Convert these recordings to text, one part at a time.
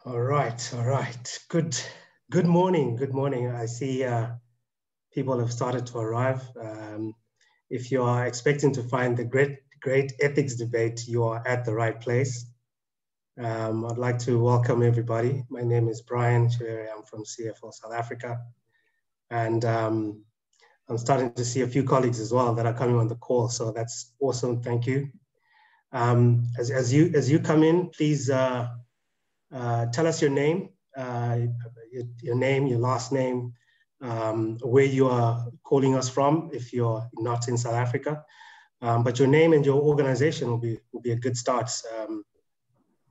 All right, all right. Good morning, good morning. I see people have started to arrive. If you are expecting to find the great ethics debate, you are at the right place. I'd like to welcome everybody. My name is Brian Chivere. I'm from CFO South Africa. And I'm starting to see a few colleagues as well that are coming on the call. So that's awesome. Thank you. As you come in, please tell us your name, your last name, where you are calling us from if you're not in South Africa. But your name and your organization will be a good start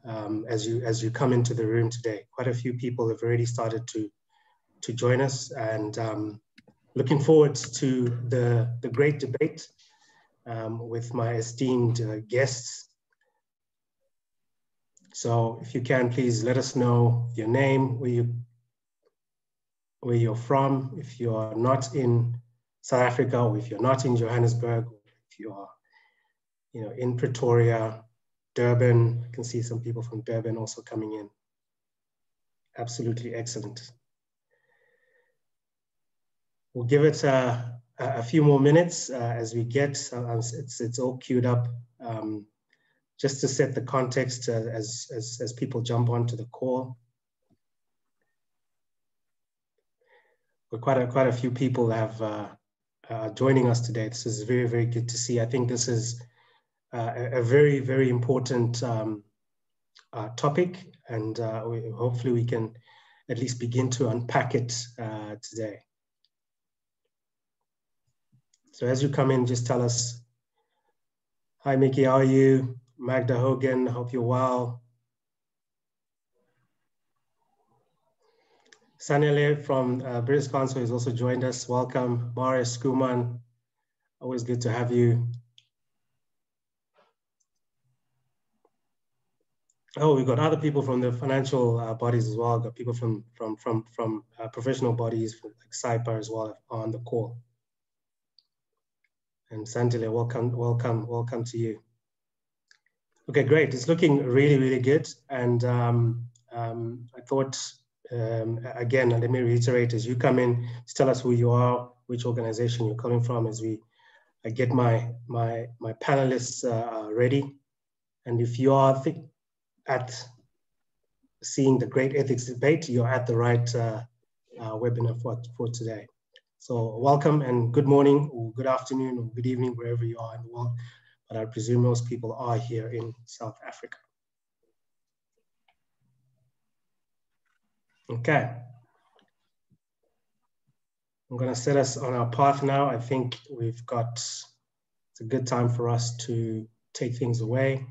as you come into the room today. Quite a few people have already started to join us, and looking forward to the great debate with my esteemed guests. So if you can, please let us know your name, where you're from, if you're not in South Africa, or if you're not in Johannesburg, or if you are in Pretoria, Durban. I can see some people from Durban also coming in. Absolutely excellent. We'll give it a few more minutes as we get, it's all queued up. Just to set the context as people jump onto the call. But quite a few people have joining us today. This is very, very good to see. I think this is a very, very important topic, and hopefully we can at least begin to unpack it today. So as you come in, just tell us, hi Mickey, how are you? Magda Hogan, hope you're well. Sanele from British Council has also joined us. Welcome. Marius Skuman, always good to have you. Oh, we've got other people from the financial bodies as well. We've got people from professional bodies like SAICA as well on the call. And Sandile, welcome to you. Okay, great. It's looking really, really good. And I thought, again, let me reiterate, as you come in, just tell us who you are, which organization you're coming from, as I get my panelists ready. And if you are at seeing the great ethics debate, you're at the right webinar for today. So welcome and good morning, or good afternoon, or good evening, wherever you are in the world. But I presume most people are here in South Africa. Okay. I'm going to set us on our path now. I think it's a good time for us to take things away.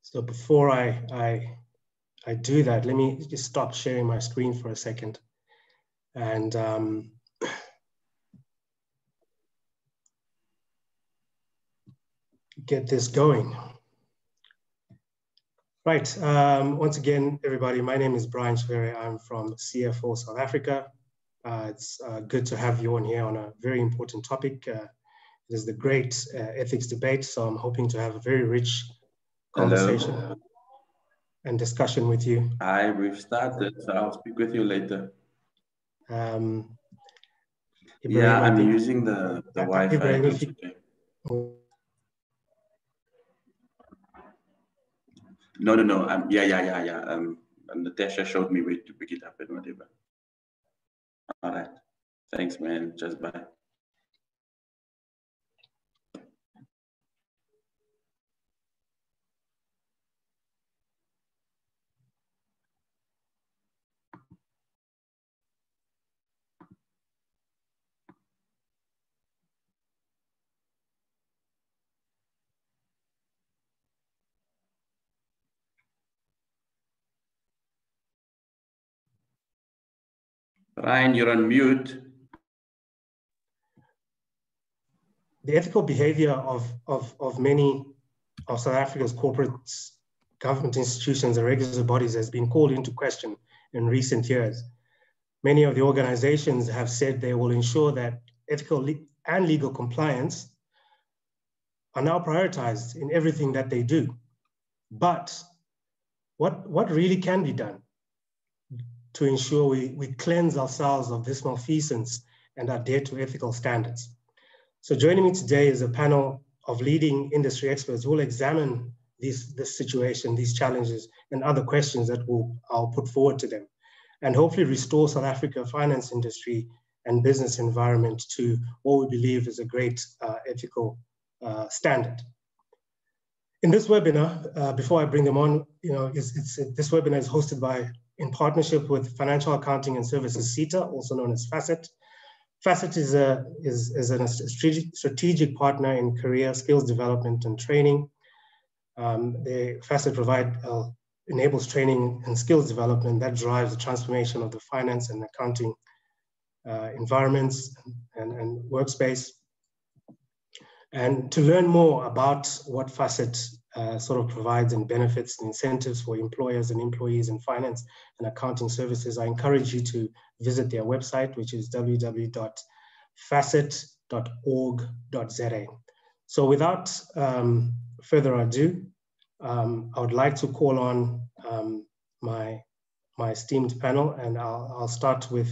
So before I do that, let me just stop sharing my screen for a second and get this going. Right, once again, everybody, my name is Brian Chivere. I'm from CFO South Africa. It's good to have you on here on a very important topic. It is the great ethics debate, so I'm hoping to have a very rich conversation and discussion with you. Hi, we've started, so I'll speak with you later. Ebrahim, yeah, I'm using the Wi-Fi. Ebrahim, No. Yeah. Natasha showed me where to pick it up and whatever. All right. Thanks, man. Just bye. Ryan, you're on mute. The ethical behavior of many of South Africa's corporates, government institutions, and regulatory bodies has been called into question in recent years. Many of the organizations have said they will ensure that ethical and legal compliance are now prioritized in everything that they do. But what really can be done to ensure we cleanse ourselves of this malfeasance and adhere to ethical standards? So joining me today is a panel of leading industry experts who will examine this situation, these challenges, and other questions that I'll put forward to them, and hopefully restore South Africa finance industry and business environment to what we believe is a great ethical standard. In this webinar, before I bring them on, this webinar is hosted in partnership with Financial Accounting and Services Seta, also known as Fasset. Fasset is a strategic partner in career skills development and training. Fasset enables training and skills development that drives the transformation of the finance and accounting environments and workspace. And to learn more about what Fasset sort of provides and benefits and incentives for employers and employees in finance and accounting services, I encourage you to visit their website, which is www.fasset.org.za. So without further ado, I would like to call on my esteemed panel, and I'll start with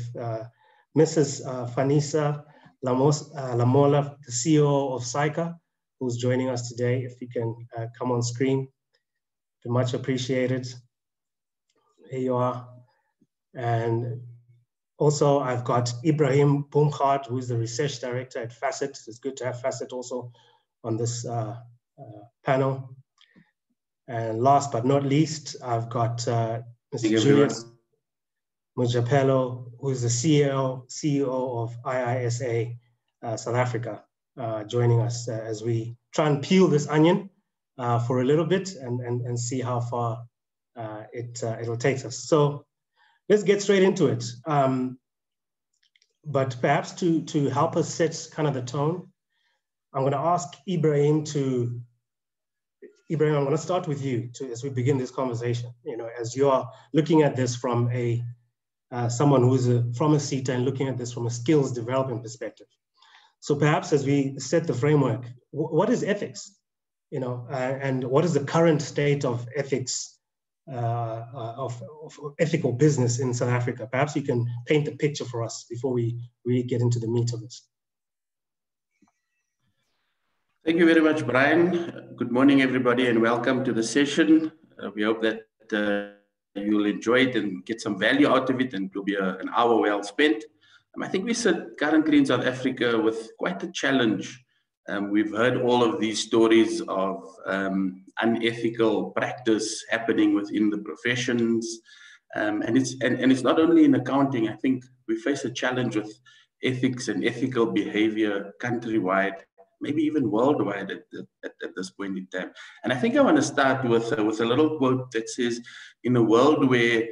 Mrs. Fanisa Lamola, the CEO of SAICA, who's joining us today. If you can come on screen, be much appreciated. Here you are. And also I've got Ebrahim Boomgaard, who is the research director at Fasset. It's good to have Fasset also on this panel. And last but not least, I've got Mr. Julius Mojapelo, who is the CEO of IISA South Africa, joining us as we try and peel this onion for a little bit and see how far it'll take us. So let's get straight into it. But perhaps to help us set kind of the tone, I'm going to ask Ebrahim, I'm going to start with you as we begin this conversation. As you are looking at this from someone who's from a Seta and looking at this from a skills development perspective. So perhaps as we set the framework, what is ethics? And what is the current state of ethics, of ethical business in South Africa? Perhaps you can paint the picture for us before we really get into the meat of this. Thank you very much, Brian. Good morning, everybody, and welcome to the session. We hope that you'll enjoy it and get some value out of it, and it will be an hour well spent. I think we sit currently in South Africa with quite a challenge. We've heard all of these stories of unethical practice happening within the professions, and it's not only in accounting. I think we face a challenge with ethics and ethical behavior countrywide, maybe even worldwide at this point in time. And I think I want to start with a little quote that says, in a world where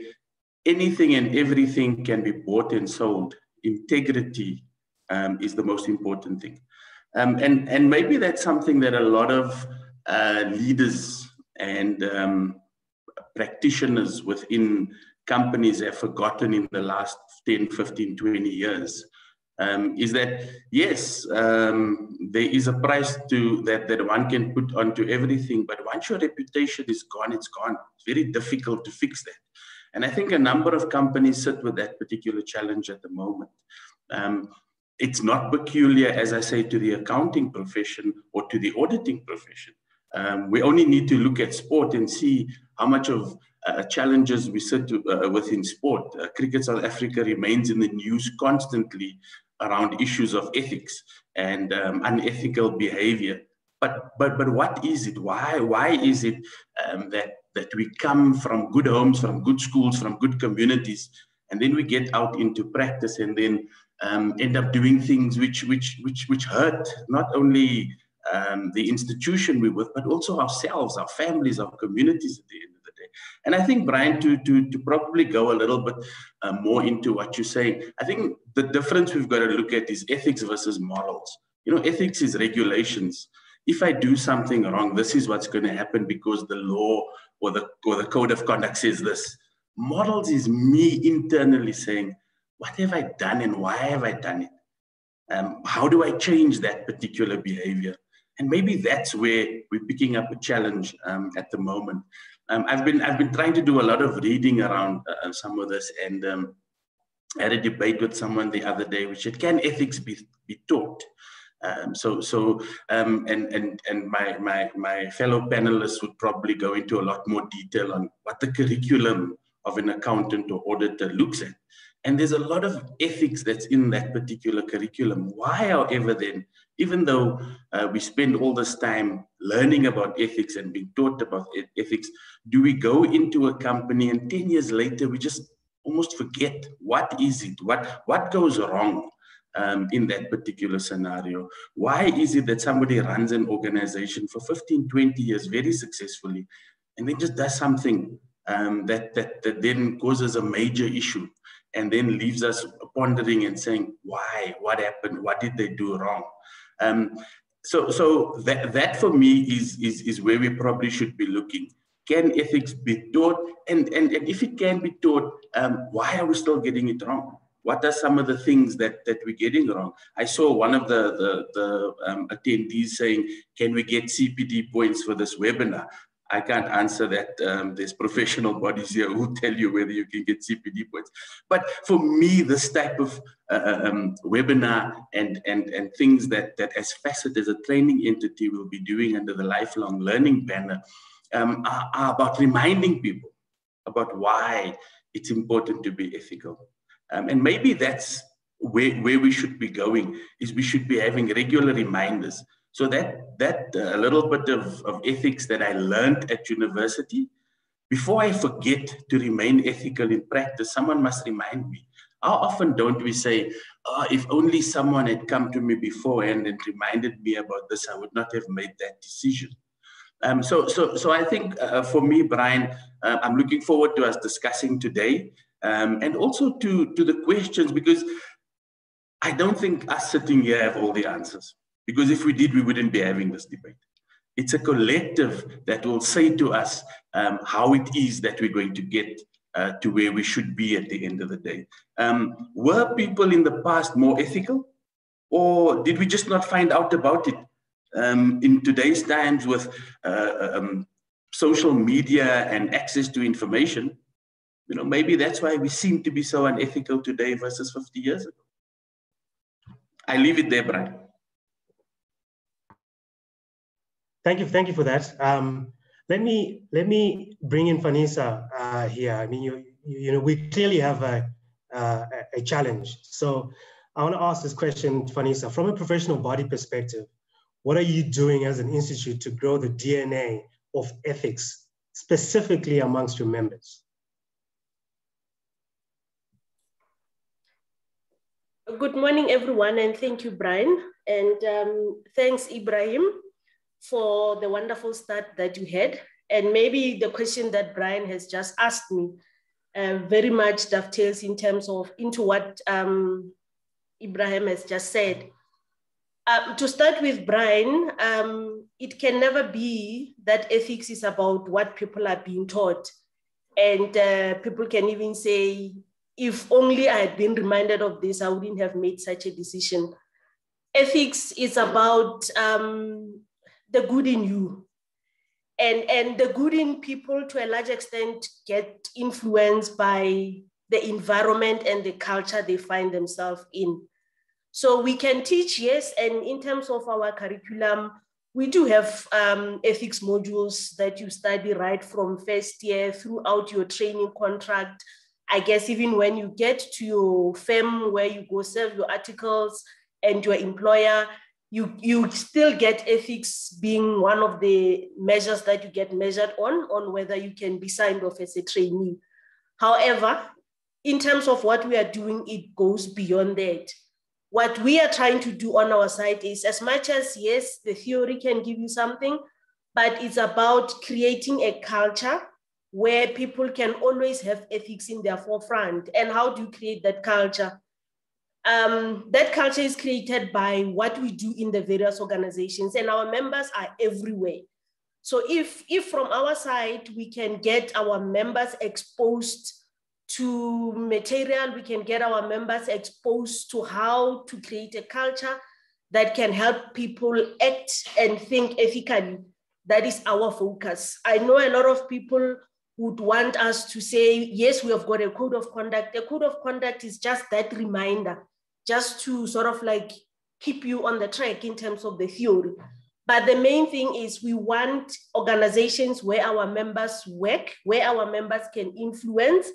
anything and everything can be bought and sold, integrity is the most important thing. And maybe that's something that a lot of leaders and practitioners within companies have forgotten in the last 10, 15, 20 years. Is that, yes, there is a price that one can put onto everything, but once your reputation is gone, it's gone. It's very difficult to fix that. And I think a number of companies sit with that particular challenge at the moment. It's not peculiar, as I say, to the accounting profession or to the auditing profession. We only need to look at sport and see how much of challenges we sit within sport. Cricket South Africa remains in the news constantly around issues of ethics and unethical behavior. But what is it? Why is it that we come from good homes, from good schools, from good communities, and then we get out into practice and then end up doing things which hurt not only the institution we're with, but also ourselves, our families, our communities at the end of the day. And I think, Brian, to probably go a little bit more into what you're saying, I think the difference we've got to look at is ethics versus morals. Ethics is regulations. If I do something wrong, this is what's going to happen because the law or the code of conduct says this. Morals is me internally saying, what have I done and why have I done it? How do I change that particular behavior? And maybe that's where we're picking up a challenge at the moment. I've been trying to do a lot of reading around some of this, and I had a debate with someone the other day, which said, can ethics be taught? And my fellow panelists would probably go into a lot more detail on what the curriculum of an accountant or auditor looks at. And there's a lot of ethics that's in that particular curriculum. Why, however, then, even though we spend all this time learning about ethics and being taught about ethics, do we go into a company and 10 years later, we just almost forget what is it, what goes wrong in that particular scenario? Why is it that somebody runs an organization for 15, 20 years very successfully, and then just does something that then causes a major issue, and then leaves us pondering and saying, why, what happened, what did they do wrong? So that for me is where we probably should be looking. Can ethics be taught? And if it can be taught, why are we still getting it wrong? What are some of the things that we're getting wrong? I saw one of the attendees saying, can we get CPD points for this webinar? I can't answer that. There's professional bodies here who tell you whether you can get CPD points. But for me, this type of webinar and things that as Fasset, as a training entity, will be doing under the lifelong learning banner are about reminding people about why it's important to be ethical. And maybe that's where we should be going, is we should be having regular reminders. So that little bit of ethics that I learned at university, before I forget to remain ethical in practice, someone must remind me. How often don't we say, oh, if only someone had come to me beforehand and reminded me about this, I would not have made that decision. So I think for me, Brian, I'm looking forward to us discussing today, and also to the questions, because I don't think us sitting here have all the answers. Because if we did, we wouldn't be having this debate. It's a collective that will say to us how it is that we're going to get to where we should be at the end of the day. Were people in the past more ethical? Or did we just not find out about it? In today's times with social media and access to information, maybe that's why we seem to be so unethical today versus 50 years ago. I leave it there, Brian. Thank you for that. Let me bring in Fanisa here. I mean, we clearly have a challenge. So I want to ask this question, Fanisa, from a professional body perspective. What are you doing as an institute to grow the DNA of ethics, specifically amongst your members? Good morning, everyone, and thank you, Brian. And thanks, Ebrahim, for the wonderful start that you had. And maybe the question that Brian has just asked me very much dovetails into what Ebrahim has just said. To start with, Brian, it can never be that ethics is about what people are being taught. And people can even say, if only I had been reminded of this, I wouldn't have made such a decision. Ethics is about the good in you. And the good in people, to a large extent, get influenced by the environment and the culture they find themselves in. So we can teach, yes, and in terms of our curriculum, we do have ethics modules that you study right from first year throughout your training contract. I guess even when you get to your firm where you go serve your articles and your employer, you still get ethics being one of the measures that you get measured on whether you can be signed off as a trainee. However, in terms of what we are doing, it goes beyond that. What we are trying to do on our side is, as much as, yes, the theory can give you something, but it's about creating a culture where people can always have ethics in their forefront. And how do you create that culture? That culture is created by what we do in the various organizations, and our members are everywhere. So if from our side, we can get our members exposed to material, we can get our members exposed to how to create a culture, that can help people act and think ethically. That is our focus. I know a lot of people would want us to say, yes, we have got a code of conduct. The code of conduct is just that reminder, just to sort of like keep you on the track in terms of the theory. But the main thing is we want organizations where our members work, where our members can influence,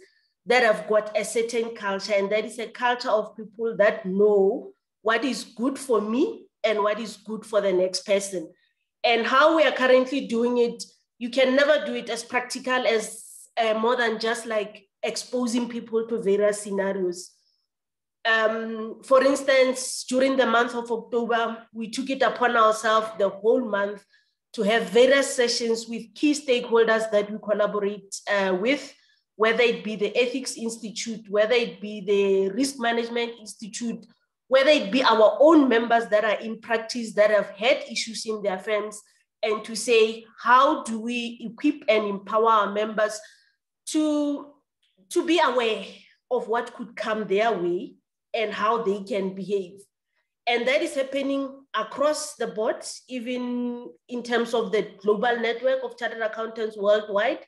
that have got a certain culture, and that is a culture of people that know what is good for me and what is good for the next person. And how we are currently doing it, you can never do it as practical as more than just like exposing people to various scenarios. For instance, during the month of October, we took it upon ourselves the whole month to have various sessions with key stakeholders that we collaborate with, whether it be the Ethics Institute, whether it be the Risk Management Institute, whether it be our own members that are in practice that have had issues in their firms, and to say, how do we equip and empower our members to be aware of what could come their way and how they can behave. And that is happening across the board, even in terms of the global network of chartered accountants worldwide.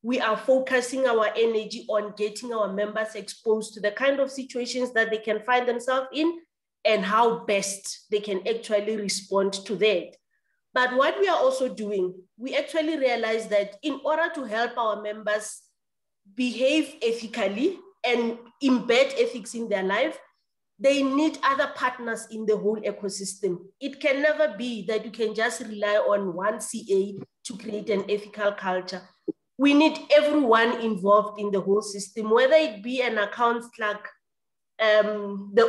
We are focusing our energy on getting our members exposed to the kind of situations that they can find themselves in and how best they can actually respond to that. But what we are also doing, we actually realize that in order to help our members behave ethically and embed ethics in their life, they need other partners in the whole ecosystem. It can never be that you can just rely on one CA to create an ethical culture. We need everyone involved in the whole system, whether it be an accounts clerk, the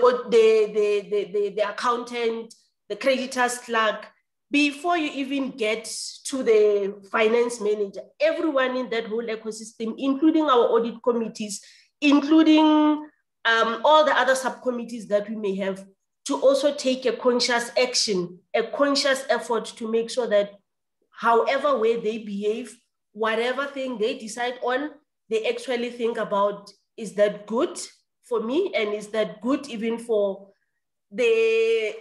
accountant, the creditors clerk. Before you even get to the finance manager, everyone in that whole ecosystem, including our audit committees, including all the other subcommittees that we may have, to also take a conscious action, a conscious effort to make sure that however way they behave, whatever thing they decide on, they actually think about, is that good for me? And is that good even for the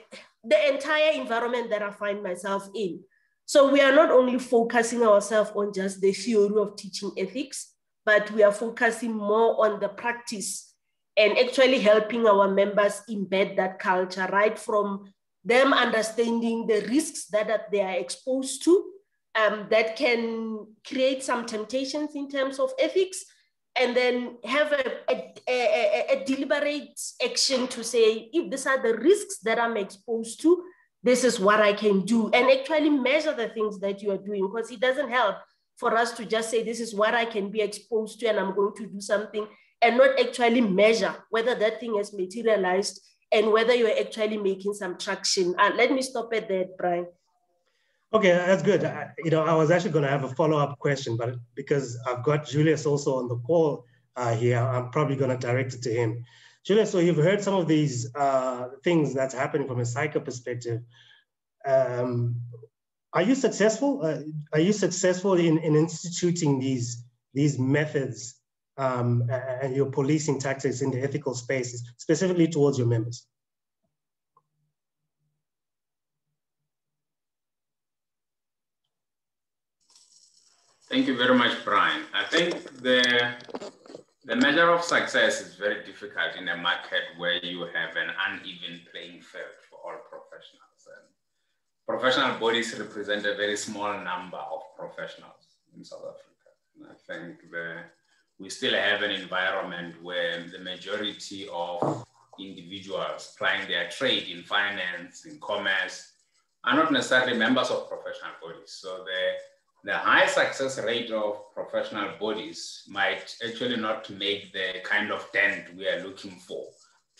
entire environment that I find myself in? So we are not only focusing ourselves on just the theory of teaching ethics, but we are focusing more on the practice and actually helping our members embed that culture, right from them understanding the risks that they are exposed to, that can create some temptations in terms of ethics, and then have a deliberate action to say, if these are the risks that I'm exposed to, this is what I can do, and actually measure the things that you are doing, because it doesn't help for us to just say, this is what I can be exposed to and I'm going to do something, and not actually measure whether that thing has materialized and whether you're actually making some traction. Let me stop at that, Brian. Okay, that's good. I was actually going to have a follow-up question, but because I've got Julius also on the call here, I'm probably going to direct it to him. Julius, so you've heard some of these things that's happening from a SAICA perspective. Are you successful? Are you successful in instituting these methods and your policing tactics in the ethical spaces, specifically towards your members? Thank you very much, Brian. I think the measure of success is very difficult in a market where you have an uneven playing field for all professionals. And professional bodies represent a very small number of professionals in South Africa. And I think we still have an environment where the majority of individuals plying their trade in finance, in commerce, are not necessarily members of professional bodies. So the high success rate of professional bodies might actually not make the kind of dent we are looking for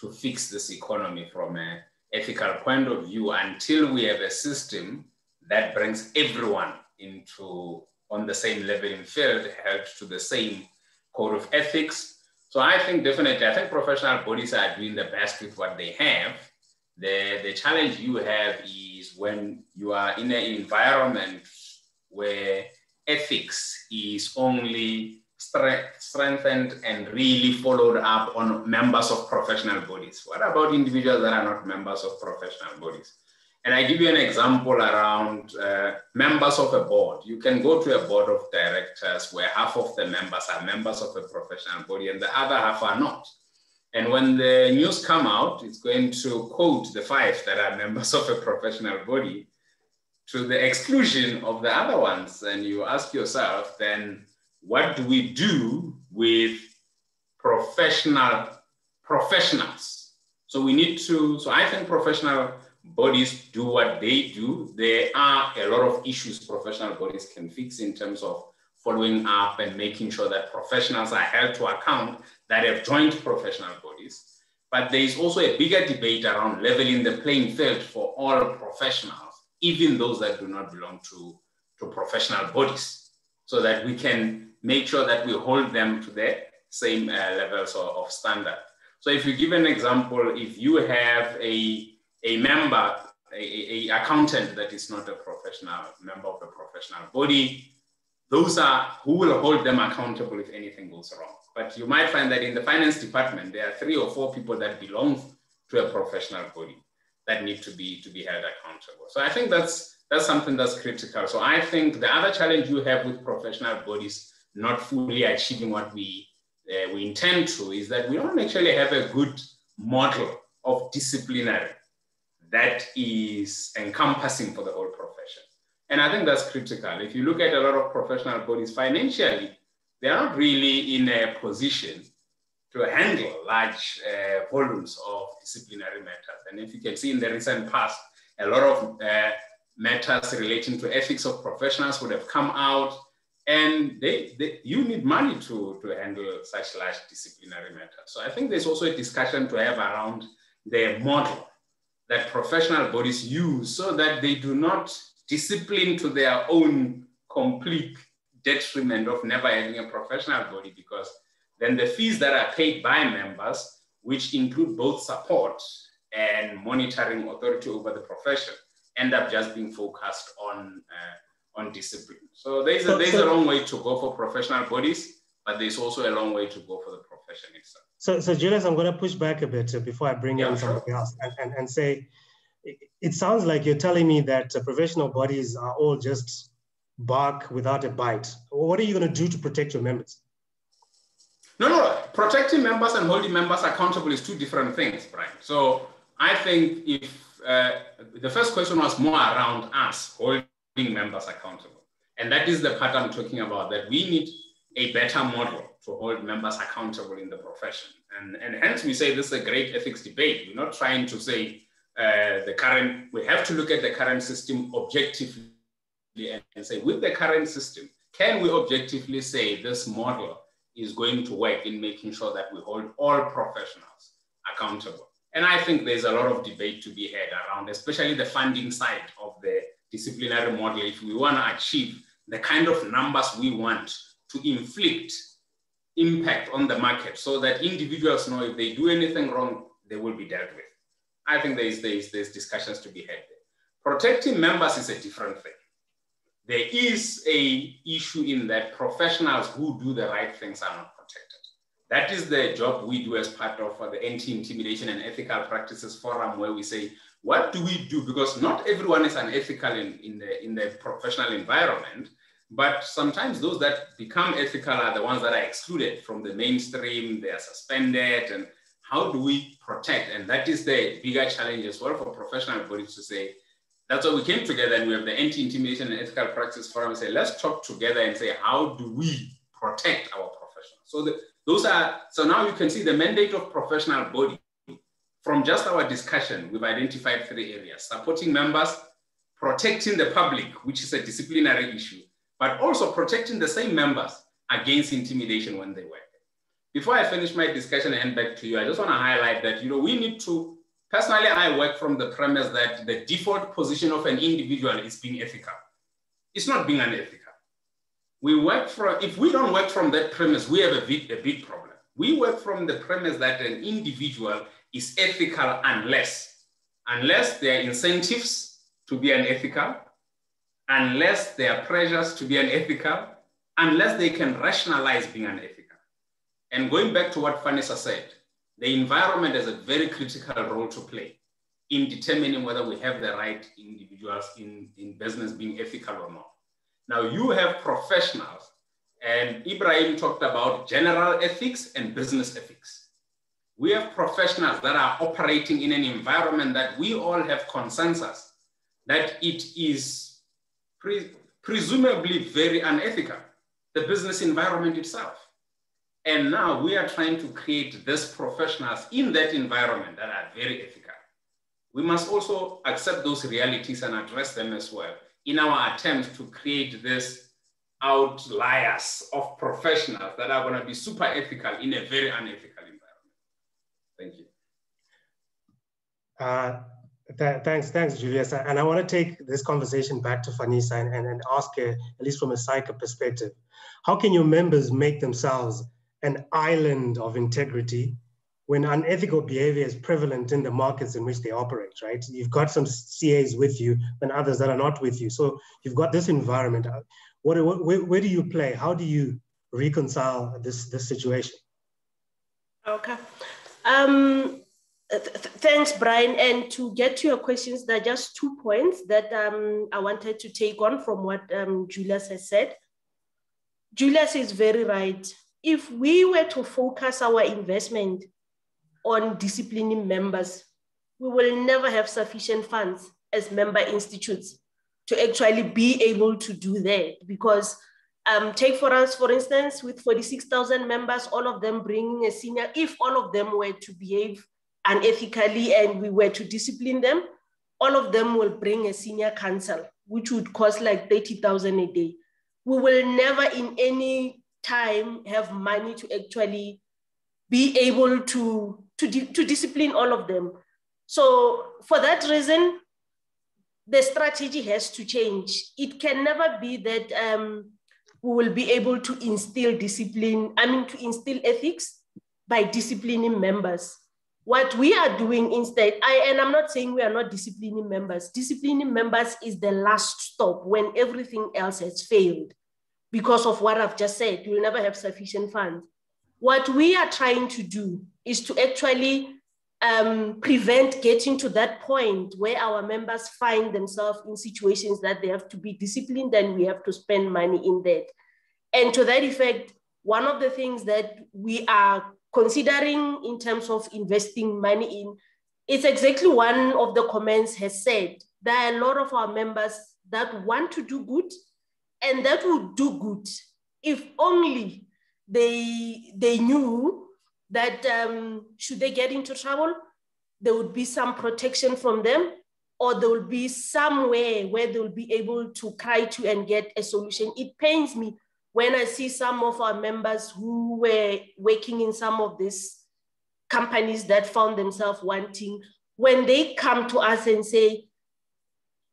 to fix this economy from an ethical point of view until we have a system that brings everyone on the same leveling field, held to the same code of ethics. So I think professional bodies are doing the best with what they have. The challenge you have is when you are in an environment where ethics is only strengthened and really followed up on members of professional bodies. What about individuals that are not members of professional bodies? And I give you an example around members of a board. You can go to a board of directors where half of the members are members of a professional body and the other half are not. And when the news come out, it's going to quote the 5 that are members of a professional body to the exclusion of the other ones. And you ask yourself, then what do we do with professionals? So we need to, so I think professional bodies do what they do. There are a lot of issues professional bodies can fix in terms of following up and making sure that professionals are held to account that have joined professional bodies. But there is also a bigger debate around leveling the playing field for all professionals, even those that do not belong to professional bodies, so that we can make sure that we hold them to the same levels of standard. So if you give an example, if you have a member, a accountant that is not a professional member of a professional body, those are who will hold them accountable if anything goes wrong. But you might find that in the finance department, there are 3 or 4 people that belong to a professional body that need to be held accountable. So I think that's something that's critical. So I think the other challenge you have with professional bodies not fully achieving what we intend to is that we don't actually have a good model of disciplinary that is encompassing for the whole profession. And I think that's critical. If you look at a lot of professional bodies financially, they are not really in a position to handle large volumes of disciplinary matters. And if you can see in the recent past, a lot of matters relating to ethics of professionals would have come out, and you need money to handle such large disciplinary matters. So I think there's also a discussion to have around the model that professional bodies use so that they do not discipline to their own complete detriment of never having a professional body, because then the fees that are paid by members, which include both support and monitoring authority over the profession, end up just being focused on discipline. So there's a long way to go for professional bodies, but there's also a long way to go for the profession itself. So Julius, I'm going to push back a bit before I bring in somebody else and say, it sounds like you're telling me that professional bodies are all just bark without a bite. What are you going to do to protect your members? No. Protecting members and holding members accountable is 2 different things, Brian. So I think if the first question was more around us holding members accountable, and that is the part I'm talking about, that we need a better model to hold members accountable in the profession. And hence we say this is a great ethics debate. We're not trying to say we have to look at the current system objectively and say, with the current system, can we objectively say this model is going to work in making sure that we hold all professionals accountable? And I think there's a lot of debate to be had around, especially the funding side of the disciplinary model, if we want to achieve the kind of numbers we want to inflict impact on the market so that individuals know if they do anything wrong, they will be dealt with. I think there's discussions to be had there. Protecting members is a different thing. There is an issue in that professionals who do the right things are not protected. That is the job we do as part of the Anti-Intimidation and Ethical Practices Forum, where we say, what do we do? Because not everyone is unethical in the professional environment, but sometimes those that become ethical are the ones that are excluded from the mainstream, they are suspended, and how do we protect? And that is the bigger challenge as well for professional bodies to say, that's why we came together and we have the Anti-Intimidation and Ethical Practice Forum and say, let's talk together and say, how do we protect our professionals? So now you can see the mandate of professional body. From just our discussion, we've identified 3 areas: supporting members, protecting the public, which is a disciplinary issue, but also protecting the same members against intimidation when they work. Before I finish my discussion and hand back to you, I just want to highlight that, we need to, personally, I work from the premise that the default position of an individual is being ethical. It's not being unethical. If we don't work from that premise, we have a big problem. We work from the premise that an individual is ethical unless there are incentives to be unethical, unless there are pressures to be unethical, unless they can rationalize being unethical. And going back to what Fanisa said, the environment has a very critical role to play. in determining whether we have the right individuals in business being ethical or not. Now you have professionals, and Ebrahim talked about general ethics and business ethics. We have professionals that are operating in an environment that we all have consensus that it is presumably very unethical, the business environment itself. And now we are trying to create these professionals in that environment that are very ethical. We must also accept those realities and address them as well in our attempt to create this outliers of professionals that are going to be super ethical in a very unethical environment. Thank you. Thanks, Julius. And I want to take this conversation back to Fanisa and ask her, at least from a SAICA perspective, how can your members make themselves an island of integrity when unethical behavior is prevalent in the markets in which they operate, right? You've got some CAs with you and others that are not with you. So you've got this environment. Where do you play? How do you reconcile this situation? Okay. Thanks, Brian. And to get to your questions, there are just 2 points that I wanted to take on from what Julius has said. Julius is very right. If we were to focus our investment on disciplining members, we will never have sufficient funds as member institutes to actually be able to do that. Because take for us, for instance, with 46,000 members, all of them bringing a senior, if all of them were to behave unethically and we were to discipline them, all of them will bring a senior counsel, which would cost like 30,000 a day. We will never in any time have money to actually be able to discipline all of them. So for that reason, the strategy has to change. It can never be that we will be able to instill discipline, to instill ethics by disciplining members. What we are doing instead, and I'm not saying we are not disciplining members. Disciplining members is the last stop when everything else has failed. Because of what I've just said, you will never have sufficient funds. What we are trying to do is to actually prevent getting to that point where our members find themselves in situations that they have to be disciplined and we have to spend money in that. And to that effect, one of the things that we are considering in terms of investing money in, it's exactly one of the comments has said. There are a lot of our members that want to do good and that would do good if only they knew that should they get into trouble, there would be some protection from them, or there will be somewhere where they will be able to cry to and get a solution. It pains me when I see some of our members who were working in some of these companies that found themselves wanting, when they come to us and say,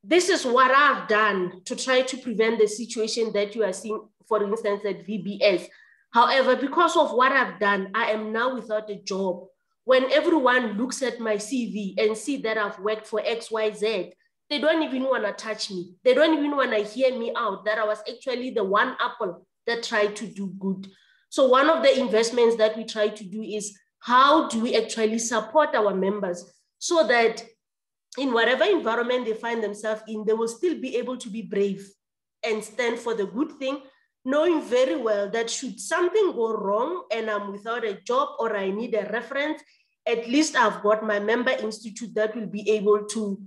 this is what I've done to try to prevent the situation that you are seeing, for instance, at VBS. However, because of what I've done, I am now without a job. When everyone looks at my CV and see that I've worked for XYZ, they don't even want to touch me. They don't even want to hear me out that I was actually the one apple that tried to do good. So one of the investments that we try to do is how do we actually support our members so that in whatever environment they find themselves in, they will still be able to be brave and stand for the good thing, knowing very well that should something go wrong and I'm without a job or I need a reference, at least I've got my member institute that will be able to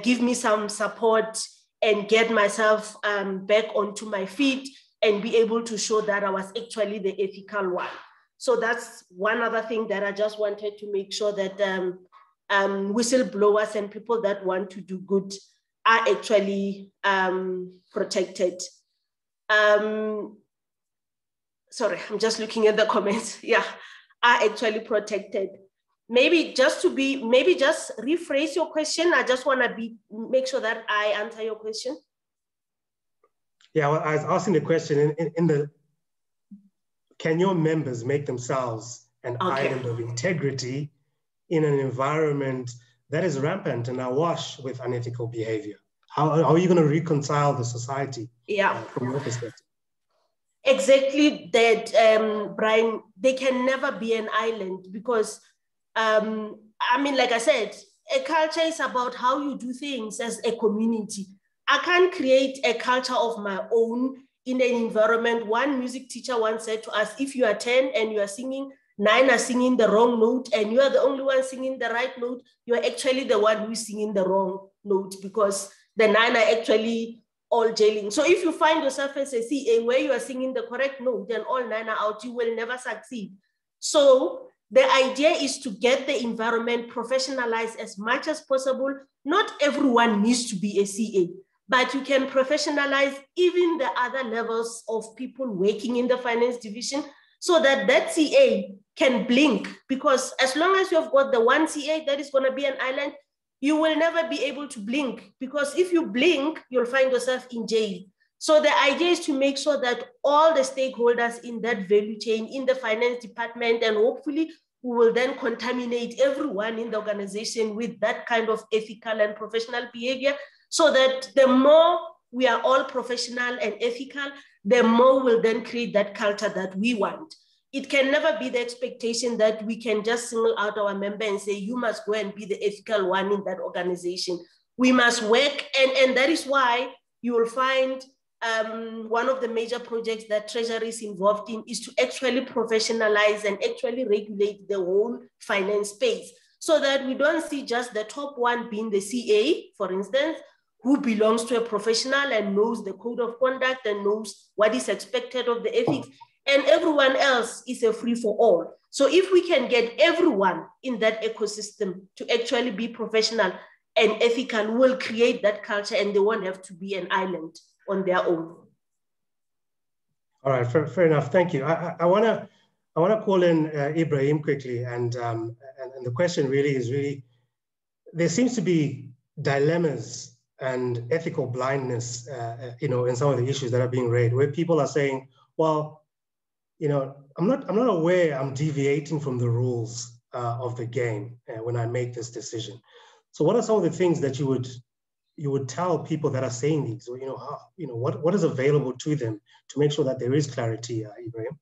give me some support and get myself back onto my feet and be able to show that I was actually the ethical one. So that's one other thing that I just wanted to make sure that whistleblowers and people that want to do good are actually protected. Sorry, I'm just looking at the comments. Yeah, are actually protected. Maybe just rephrase your question. I just want to make sure that I answer your question. Yeah, well, I was asking the question can your members make themselves an island of integrity in an environment that is rampant and awash with unethical behavior? How are you going to reconcile the society from your perspective? Exactly that, Brian. They can never be an island because, like I said, a culture is about how you do things as a community. I can't create a culture of my own in an environment. One music teacher once said to us, if you are 10 and you are singing, 9 are singing the wrong note and you are the only one singing the right note, you are actually the one who's singing the wrong note because the 9 are actually all jailing. So if you find yourself as a CA where you are singing the correct note and all 9 are out, you will never succeed. So the idea is to get the environment professionalized as much as possible. Not everyone needs to be a CA, but you can professionalize even the other levels of people working in the finance division so that that CA can blink, because as long as you've got the one CA that is going to be an island, you will never be able to blink, because if you blink, you'll find yourself in jail. So the idea is to make sure that all the stakeholders in that value chain, in the finance department, and hopefully we will then contaminate everyone in the organization with that kind of ethical and professional behavior, so that the more we are all professional and ethical, the more we'll then create that culture that we want. It can never be the expectation that we can just single out our member and say, you must go and be the ethical one in that organization. We must work, and that is why you will find one of the major projects that Treasury is involved in is to actually professionalize and actually regulate the whole finance space, so that we don't see just the top one being the CA, for instance, who belongs to a professional and knows the code of conduct and knows what is expected of the ethics, and everyone else is a free for all. So if we can get everyone in that ecosystem to actually be professional and ethical, we'll create that culture and they won't have to be an island on their own. All right, fair enough. Thank you. I want to call in Ebrahim quickly, and the question really is there seems to be dilemmas and ethical blindness, in some of the issues that are being raised, where people are saying, well, I'm not aware I'm deviating from the rules of the game when I make this decision. So what are some of the things that you would tell people that are saying these, or what is available to them to make sure that there is clarity, Ebrahim?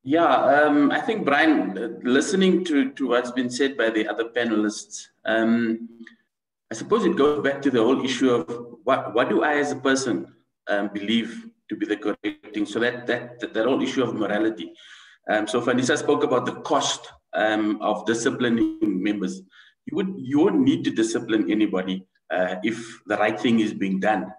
Yeah, I think, Brian, listening to what's been said by the other panelists, I suppose it goes back to the whole issue of what do I as a person believe to be the correct thing. So that whole issue of morality. So Fanisa spoke about the cost of disciplining members. You wouldn't need to discipline anybody if the right thing is being done.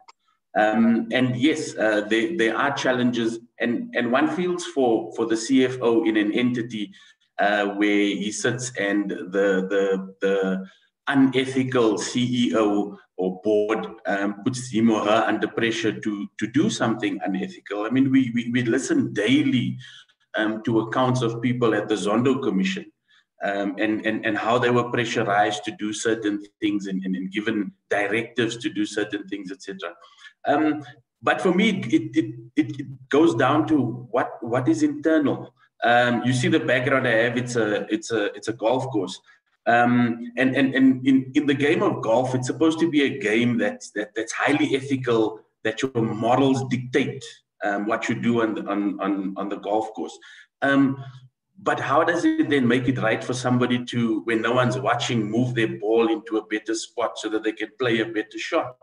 And yes, there are challenges, and one feels for the CFO in an entity where he sits and the unethical CEO or board puts him or her under pressure to do something unethical. I mean, we listen daily to accounts of people at the Zondo Commission and how they were pressurized to do certain things and given directives to do certain things, etc. But for me, it goes down to what is internal. You see the background I have. It's a golf course. And in the game of golf, it's supposed to be a game that's highly ethical, that your morals dictate what you do on the golf course. But how does it then make it right for somebody to, when no one's watching, move their ball into a better spot so that they can play a better shot?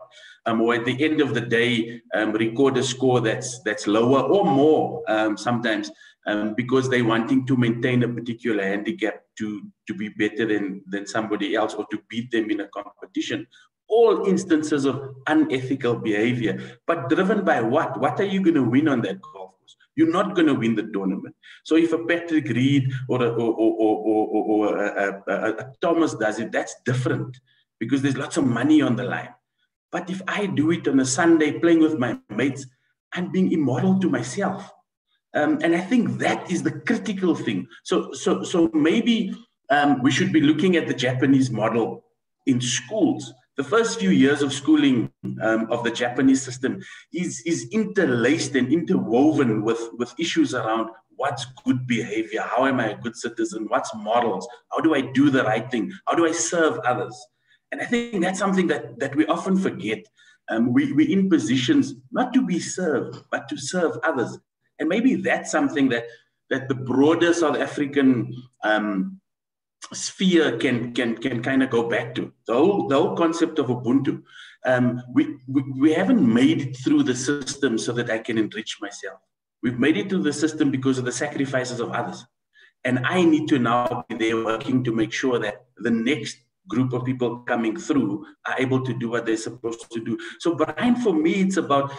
Or at the end of the day, record a score that's lower or more sometimes, because they're wanting to maintain a particular handicap to be better than somebody else or to beat them in a competition. All instances of unethical behavior, but driven by what? What are you going to win on that golf course? You're not going to win the tournament. So if a Patrick Reed or a Thomas does it, that's different because there's lots of money on the line. But if I do it on a Sunday playing with my mates, I'm being immoral to myself. And I think that is the critical thing. So maybe we should be looking at the Japanese model in schools. The first few years of schooling of the Japanese system is interlaced and interwoven with issues around what's good behavior, how am I a good citizen, what's morals, how do I do the right thing, how do I serve others? And I think that's something that we often forget. We're in positions not to be served, but to serve others. And maybe that's something that the broader South African sphere can kind of go back to. The whole concept of Ubuntu. We haven't made it through the system so that I can enrich myself. We've made it through the system because of the sacrifices of others. And I need to now be there working to make sure that the next group of people coming through are able to do what they're supposed to do. So, Brian, for me, it's about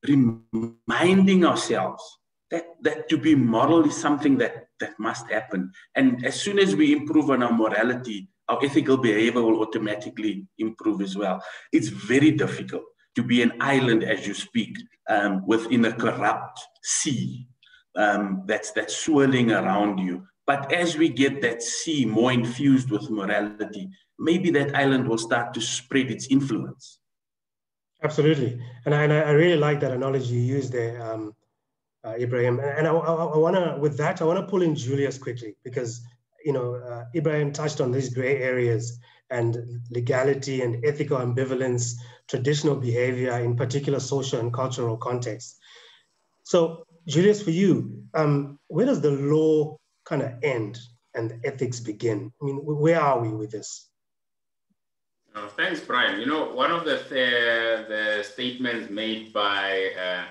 reminding ourselves that to be moral is something that must happen. And as soon as we improve on our morality, our ethical behavior will automatically improve as well. It's very difficult to be an island, as you speak, within a corrupt sea that's swirling around you. But as we get that sea more infused with morality, maybe that island will start to spread its influence. Absolutely. And I really like that analogy you used there, Ebrahim. And I want to pull in Julius quickly, because, you know, Ebrahim touched on these gray areas and legality and ethical ambivalence, traditional behavior, in particular social and cultural contexts. So, Julius, for you, where does the law kind of end and the ethics begin? I mean, where are we with this? Thanks, Brian. You know, one of the statements made by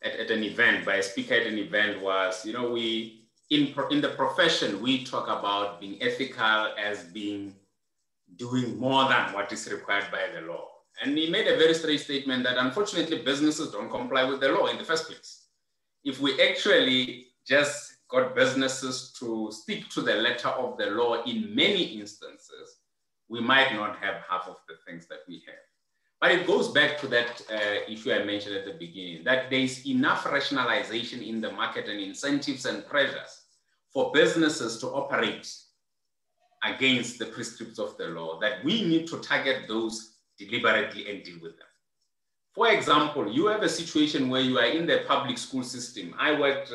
at an event, by a speaker at an event was, you know, we in the profession, we talk about being ethical as being doing more than what is required by the law. And he made a very straight statement that unfortunately businesses don't comply with the law in the first place. If we actually just got businesses to stick to the letter of the law in many instances, we might not have half of the things that we have. But it goes back to that issue I mentioned at the beginning, that there's enough rationalization in the market and incentives and pressures for businesses to operate against the prescripts of the law that we need to target those deliberately and deal with them. For example, you have a situation where you are in the public school system. I worked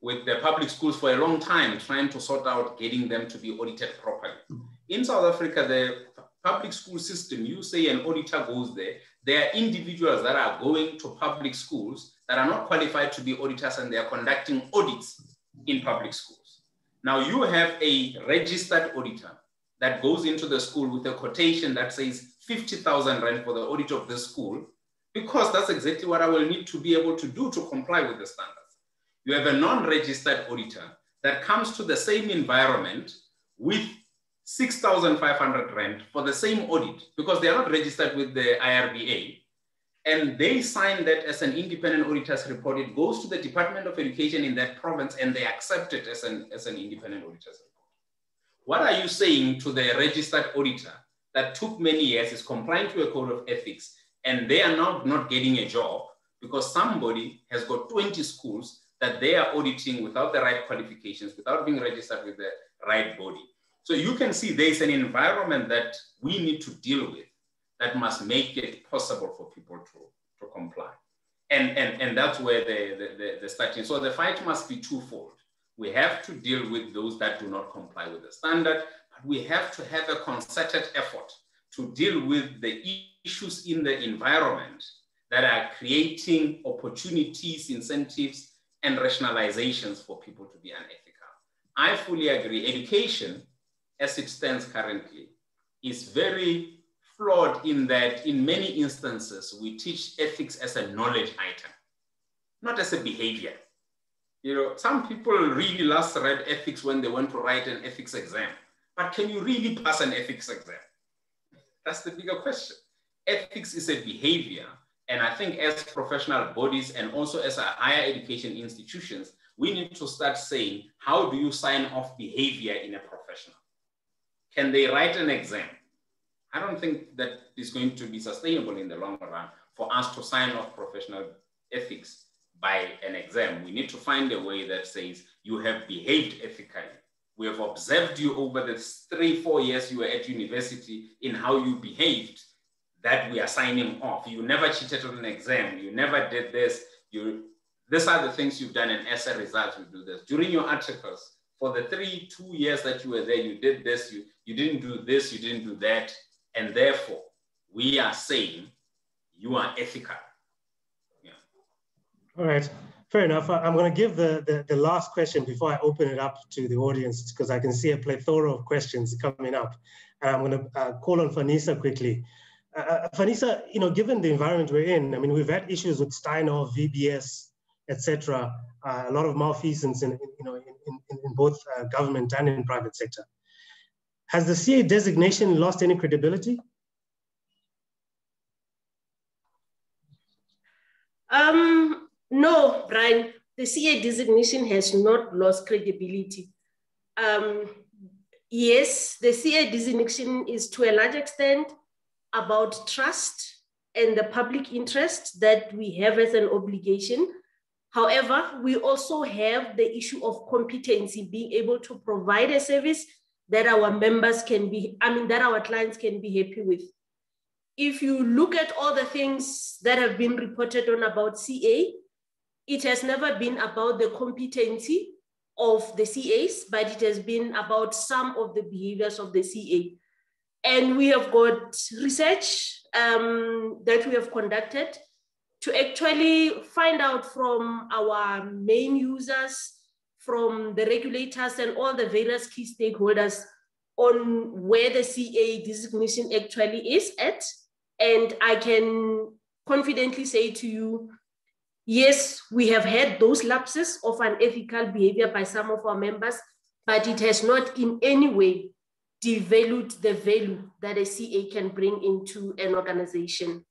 with the public schools for a long time, trying to sort out getting them to be audited properly. In South Africa, the public school system, you say an auditor goes there, there are individuals that are going to public schools that are not qualified to be auditors, and they are conducting audits in public schools. Now you have a registered auditor that goes into the school with a quotation that says 50,000 rand for the audit of the school, because that's exactly what I will need to be able to do to comply with the standards. You have a non-registered auditor that comes to the same environment with 6,500 rand for the same audit, because they are not registered with the IRBA, and they sign that as an independent auditor's report. It goes to the Department of Education in that province, and they accept it as an independent auditor's report. What are you saying to the registered auditor that took many years, is complying to a code of ethics, and they are now not getting a job because somebody has got 20 schools that they are auditing without the right qualifications, without being registered with the right body? So you can see there's an environment that we need to deal with that must make it possible for people to comply. And that's where the starting. So the fight must be twofold. We have to deal with those that do not comply with the standard, but we have to have a concerted effort to deal with the issues in the environment that are creating opportunities, incentives, and rationalizations for people to be unethical. I fully agree. Education, as it stands currently, is very flawed in that in many instances, we teach ethics as a knowledge item, not as a behavior. You know, some people really last read ethics when they went to write an ethics exam, but can you really pass an ethics exam? That's the bigger question. Ethics is a behavior, and I think as professional bodies and also as a higher education institutions, we need to start saying, how do you sign off behavior in a professional? Can they write an exam? I don't think that is going to be sustainable in the long run for us to sign off professional ethics by an exam. We need to find a way that says you have behaved ethically. We have observed you over the 3-4 years you were at university in how you behaved, that we are signing off. You never cheated on an exam. You never did this. These are the things you've done, and as a result, you do this. During your articles, for the 2 years that you were there, you did this, you didn't do this, you didn't do that. And therefore, we are saying you are ethical. Yeah. All right. Fair enough. I'm going to give the last question before I open it up to the audience, because I can see a plethora of questions coming up. And I'm going to call on Fanisa quickly. Fanisa, given the environment we're in, I mean, we've had issues with Steinhoff, VBS, etc. A lot of malfeasance in both government and in private sector. Has the CA designation lost any credibility? No, Brian, the CA designation has not lost credibility. Yes, the CA designation is to a large extent about trust and the public interest that we have as an obligation. However, we also have the issue of competency, being able to provide a service that our members that our clients can be happy with. If you look at all the things that have been reported on about CA, it has never been about the competency of the CAs, but it has been about some of the behaviors of the CA. And we have got research that we have conducted to actually find out from our main users, from the regulators and all the various key stakeholders on where the CA designation actually is at. And I can confidently say to you, yes, we have had those lapses of unethical behavior by some of our members, but it has not in any way devalued the value that a CA can bring into an organization.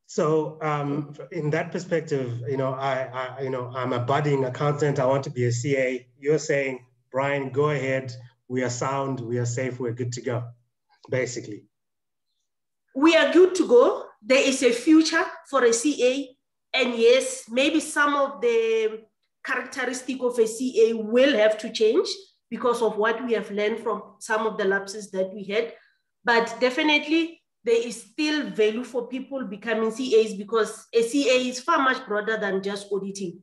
So in that perspective, I'm a budding accountant. I want to be a CA. You're saying, Brian, go ahead. We are sound. We are safe. We're good to go, basically. We are good to go. There is a future for a CA. And yes, maybe some of the characteristic of a CA will have to change because of what we have learned from some of the lapses that we had. But definitely, there is still value for people becoming CAs because a CA is far much broader than just auditing.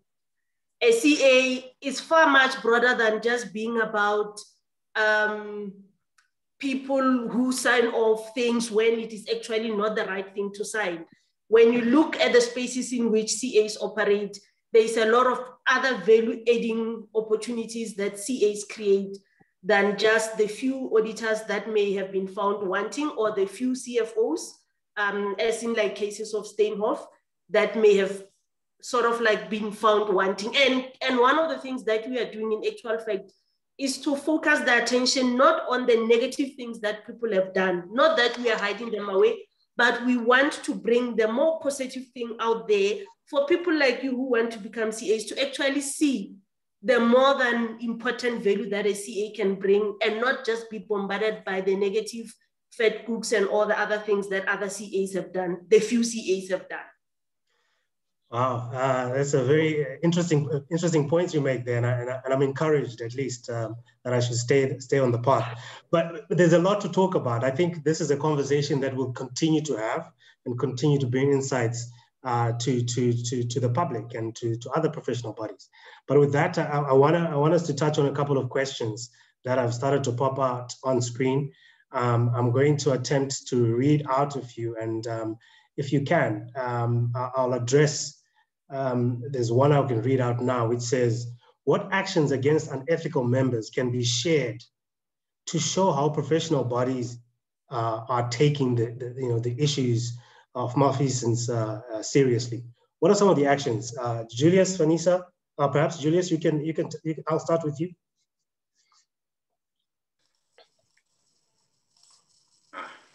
A CA is far much broader than just being about people who sign off things when it is actually not the right thing to sign. When you look at the spaces in which CAs operate, there is a lot of other value-adding opportunities that CAs create than just the few auditors that may have been found wanting or the few CFOs, as in like cases of Steinhoff, that may have sort of like been found wanting. And one of the things that we are doing in actual fact is to focus the attention not on the negative things that people have done, not that we are hiding them away, but we want to bring the more positive thing out there for people like you who want to become CAs to actually see the more than important value that a CA can bring and not just be bombarded by the negative fed cooks and all the other things that other CAs have done, the few CAs have done. Wow, that's a very interesting points you make there, and I'm encouraged at least that I should stay on the path. But there's a lot to talk about. I think this is a conversation that we'll continue to have and continue to bring insights to the public and to other professional bodies. But with that, I want us to touch on a couple of questions that have started to pop out on screen. I'm going to attempt to read out a few, and if you can, I'll address, there's one I can read out now, which says, what actions against unethical members can be shared to show how professional bodies are taking the issues of malfeasance seriously? What are some of the actions? Julius, Fanisa, perhaps Julius, you can, I'll start with you.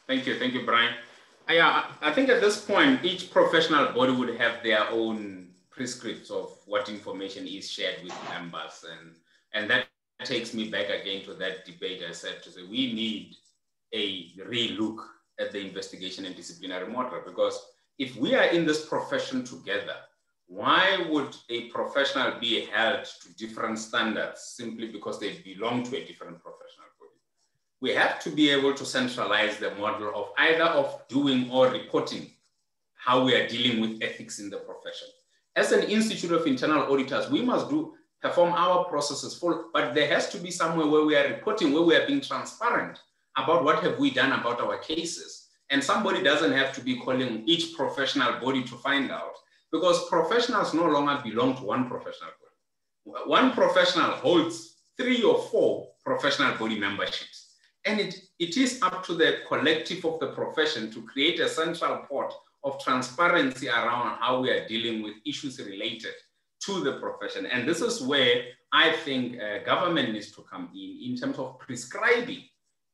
Thank you, Brian. I think at this point, each professional body would have their own prescripts of what information is shared with members. And that takes me back again to that debate I said to say, we need a relook at the investigation and disciplinary model, because if we are in this profession together, why would a professional be held to different standards simply because they belong to a different professional body? We have to be able to centralize the model of either of doing or reporting how we are dealing with ethics in the profession. As an Institute of Internal Auditors, we must perform our processes full, but there has to be somewhere where we are reporting, where we are being transparent about what have we done about our cases. And somebody doesn't have to be calling each professional body to find out. because professionals no longer belong to one professional body. One professional holds 3 or 4 professional body memberships. And it is up to the collective of the profession to create a central pot of transparency around how we are dealing with issues related to the profession. And this is where I think government needs to come in terms of prescribing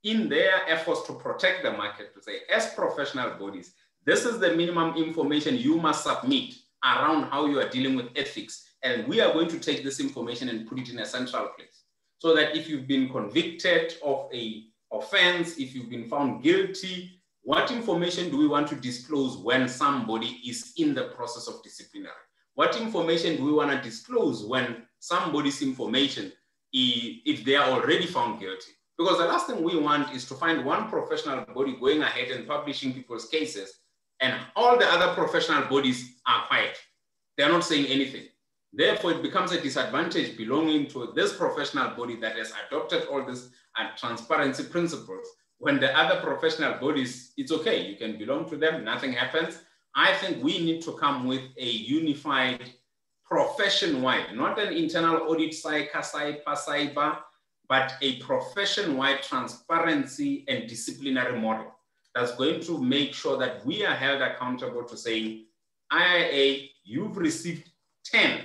in their efforts to protect the market, to say, as professional bodies, this is the minimum information you must submit around how you are dealing with ethics. And we are going to take this information and put it in a central place. So that if you've been convicted of an offense, if you've been found guilty, what information do we want to disclose when somebody is in the process of disciplinary? What information do we want to disclose when somebody's information, if they are already found guilty? Because the last thing we want is to find one professional body going ahead and publishing people's cases, and all the other professional bodies are quiet. They're not saying anything. Therefore, it becomes a disadvantage belonging to this professional body that has adopted all these transparency principles. When the other professional bodies, it's okay, you can belong to them, nothing happens. I think we need to come with a unified profession-wide, not an internal audit, SAICA, SAICA, but a profession-wide transparency and disciplinary model that's going to make sure that we are held accountable to saying, IIA, you've received 10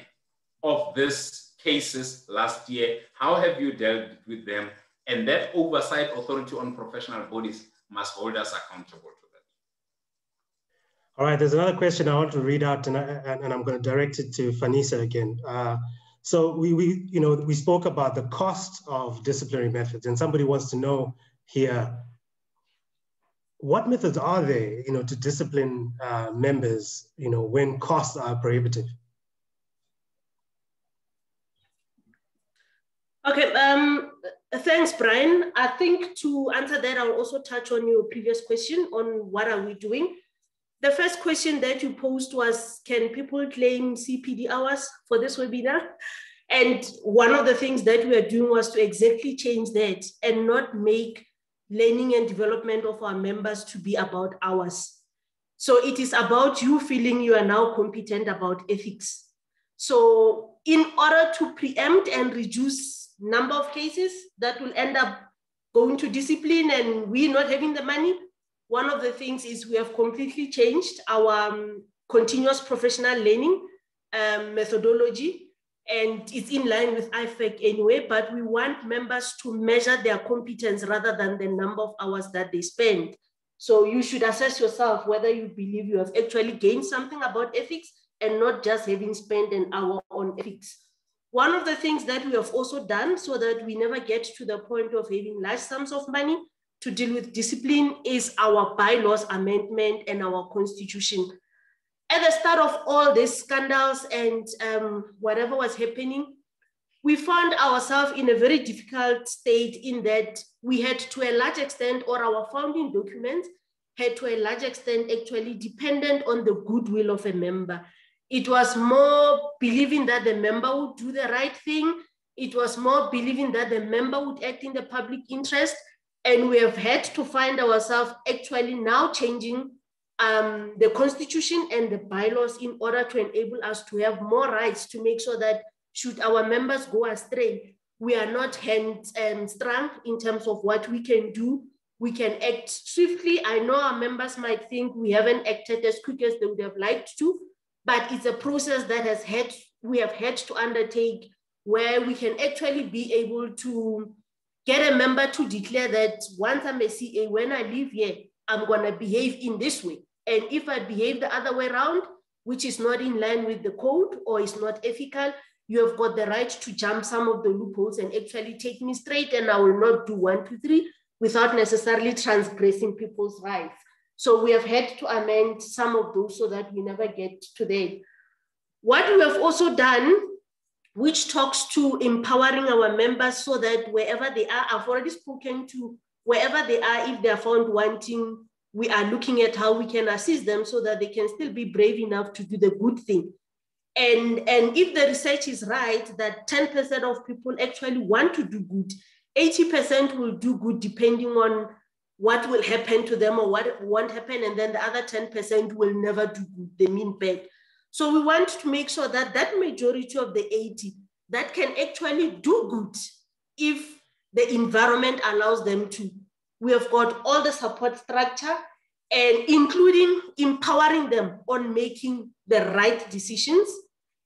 of these cases last year. How have you dealt with them? And that oversight authority on professional bodies must hold us accountable to that. All right, there's another question I want to read out, and I'm going to direct it to Fanisa again. So we spoke about the cost of disciplinary methods, and somebody wants to know here, what methods are there, to discipline members, when costs are prohibitive? Okay, thanks, Brian. I think to answer that, I'll also touch on your previous question on what are we doing. The first question that you posed was, can people claim CPD hours for this webinar? And one of the things that we are doing was to exactly change that and not make learning and development of our members to be about hours. So it is about you feeling you are now competent about ethics. So in order to preempt and reduce number of cases that will end up going to discipline and we not having the money, one of the things is we have completely changed our continuous professional learning methodology, and it's in line with IFAC anyway, but we want members to measure their competence rather than the number of hours that they spend. So you should assess yourself whether you believe you have actually gained something about ethics and not just having spent an hour on ethics. One of the things that we have also done so that we never get to the point of having large sums of money to deal with discipline is our bylaws amendment and our constitution. At the start of all these scandals and whatever was happening, we found ourselves in a very difficult state in that we had to a large extent, or our founding documents had to a large extent actually dependent on the goodwill of a member. It was more believing that the member would do the right thing. It was more believing that the member would act in the public interest. And we have had to find ourselves actually now changing the constitution and the bylaws in order to enable us to have more rights to make sure that should our members go astray, we are not strung in terms of what we can do. We can act swiftly. I know our members might think we haven't acted as quick as they would have liked to, but it's a process that we have had to undertake where we can actually be able to get a member to declare that once I'm a CA, when I leave here, I'm gonna behave in this way. And if I behave the other way around, which is not in line with the code or is not ethical, you have got the right to jump some of the loopholes and actually take me straight, and I will not do 1, 2, 3 without necessarily transgressing people's rights. So we have had to amend some of those so that we never get to that. What we have also done, which talks to empowering our members so that wherever they are, I've already spoken to wherever they are, if they're found wanting, we are looking at how we can assist them so that they can still be brave enough to do the good thing. And if the research is right, that 10% of people actually want to do good, 80% will do good depending on what will happen to them or what won't happen. And then the other 10% will never do good, they mean bad. So we want to make sure that that majority of the 80 that can actually do good if the environment allows them to. We have got all the support structure, and including empowering them on making the right decisions.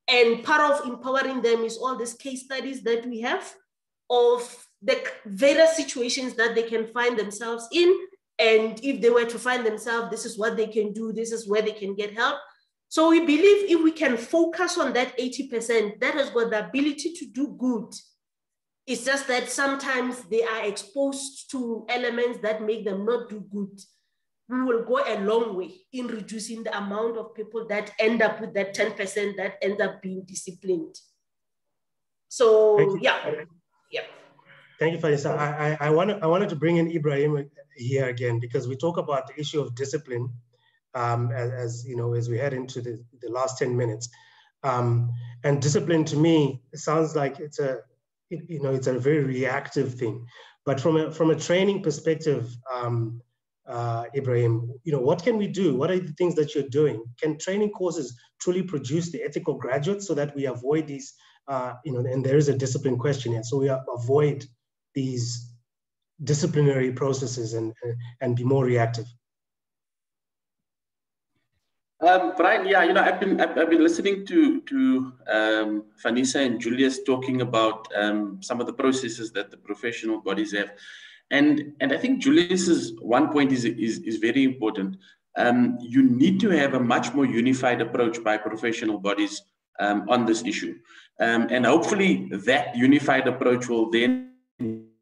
And part of empowering them is all these case studies that we have of the various situations that they can find themselves in. And if they were to find themselves, this is what they can do, this is where they can get help. So we believe if we can focus on that 80%, that has got the ability to do good. It's just that sometimes they are exposed to elements that make them not do good. We will go a long way in reducing the amount of people that end up with that 10% that end up being disciplined. So, yeah. Thank you, Fanisa. I wanted to bring in Ebrahim here again, because we talk about the issue of discipline as you know, as we head into the last 10 minutes. And discipline to me, it sounds like it's a very reactive thing. But from a training perspective, Ebrahim, what can we do? What are the things that you're doing? Can training courses truly produce the ethical graduates so that we avoid these, and there is a discipline question here, so we avoid these disciplinary processes and be more reactive? Brian, yeah, I've been listening to Fanisa and Julius talking about some of the processes that the professional bodies have, and I think Julius's one point is very important. You need to have a much more unified approach by professional bodies on this issue, and hopefully that unified approach will then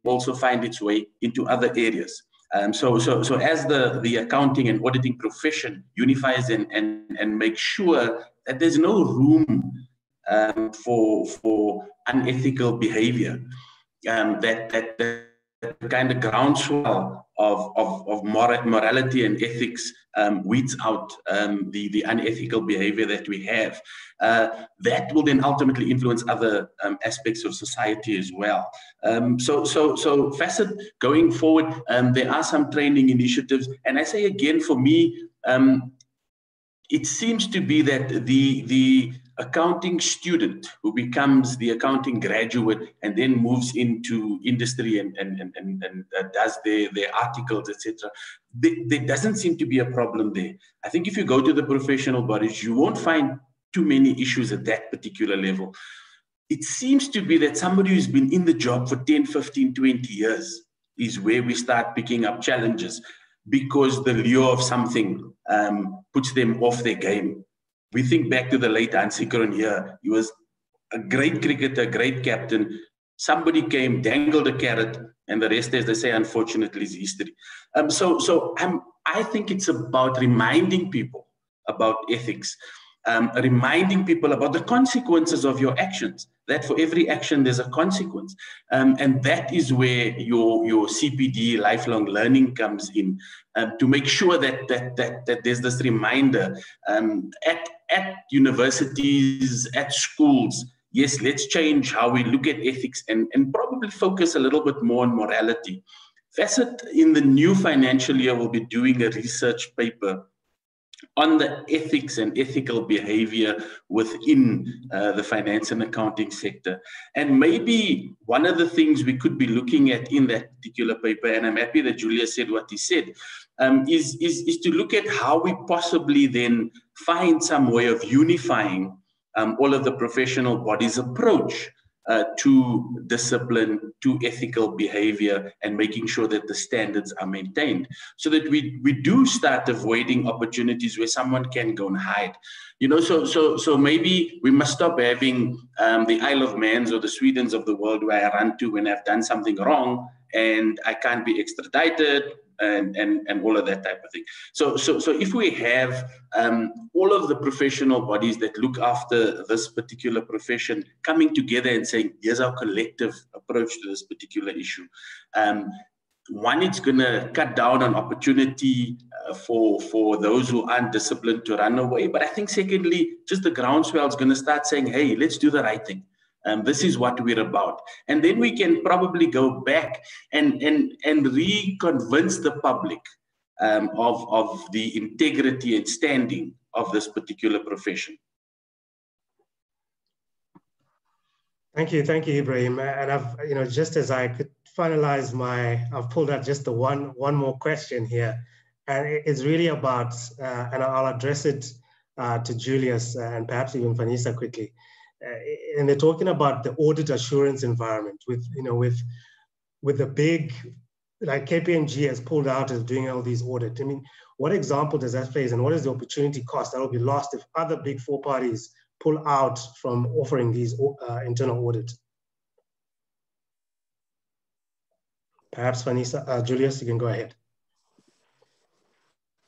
also find its way into other areas. So as the accounting and auditing profession unifies and makes sure that there's no room for unethical behavior, that kind of groundswell of morality and ethics weeds out the unethical behavior that we have, that will then ultimately influence other aspects of society as well. So Fasset, going forward, there are some training initiatives, and I say again, for me, it seems to be that the accounting student who becomes the accounting graduate and then moves into industry and does their articles, etc., there doesn't seem to be a problem there. I think if you go to the professional bodies, you won't find too many issues at that particular level. It seems to be that somebody who's been in the job for 10, 15, 20 years is where we start picking up challenges, because the lure of something puts them off their game. We think back to the late Hansikron here. He was a great cricketer, great captain. Somebody came, dangled a carrot, and the rest, as they say, unfortunately, is history. I think it's about reminding people about ethics, reminding people about the consequences of your actions, that for every action there's a consequence. And that is where your CPD, lifelong learning, comes in, to make sure that there's this reminder at universities, at schools. Yes, let's change how we look at ethics and probably focus a little bit more on morality. Fasset, in the new financial year, will be doing a research paper on the ethics and ethical behavior within the finance and accounting sector. And maybe one of the things we could be looking at in that particular paper, and I'm happy that Julius said what he said, is to look at how we possibly then find some way of unifying all of the professional bodies' approach to discipline, to ethical behavior, and making sure that the standards are maintained, so that we do start avoiding opportunities where someone can go and hide. So maybe we must stop having the Isle of Mans or the Swedens of the world where I run to when I've done something wrong and I can't be extradited, and all of that type of thing. So if we have all of the professional bodies that look after this particular profession coming together and saying, here's our collective approach to this particular issue, one, it's going to cut down on opportunity for those who aren't disciplined to run away. But I think secondly, just the groundswell is going to start saying, hey, let's do the right thing. This is what we're about. And then we can probably go back and re-convince the public of the integrity and standing of this particular profession. Thank you, Ebrahim. And I've, just as I could finalize I've pulled out just the one more question here, and it's really about, and I'll address it to Julius and perhaps even Fanisa quickly. And they're talking about the audit assurance environment with the big, like KPMG has pulled out as doing all these audits. I mean, what example does that face, and what is the opportunity cost that will be lost if other big four parties pull out from offering these internal audits? Perhaps Fanisa, Julius, you can go ahead.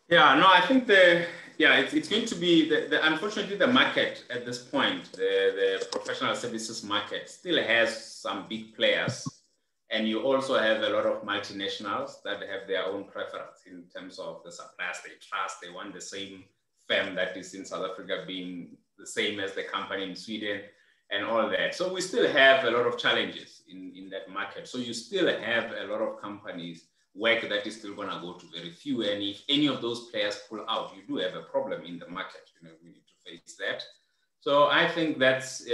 Yeah, no, I think it's going to be unfortunately the market at this point, the professional services market still has some big players, and you also have a lot of multinationals that have their own preference in terms of the suppliers they trust. They want the same firm that is in South Africa being the same as the company in Sweden and all that. So we still have a lot of challenges in that market. So you still have a lot of companies, work that is still going to go to very few. And if any of those players pull out, you do have a problem in the market. We need to face that. So I think that's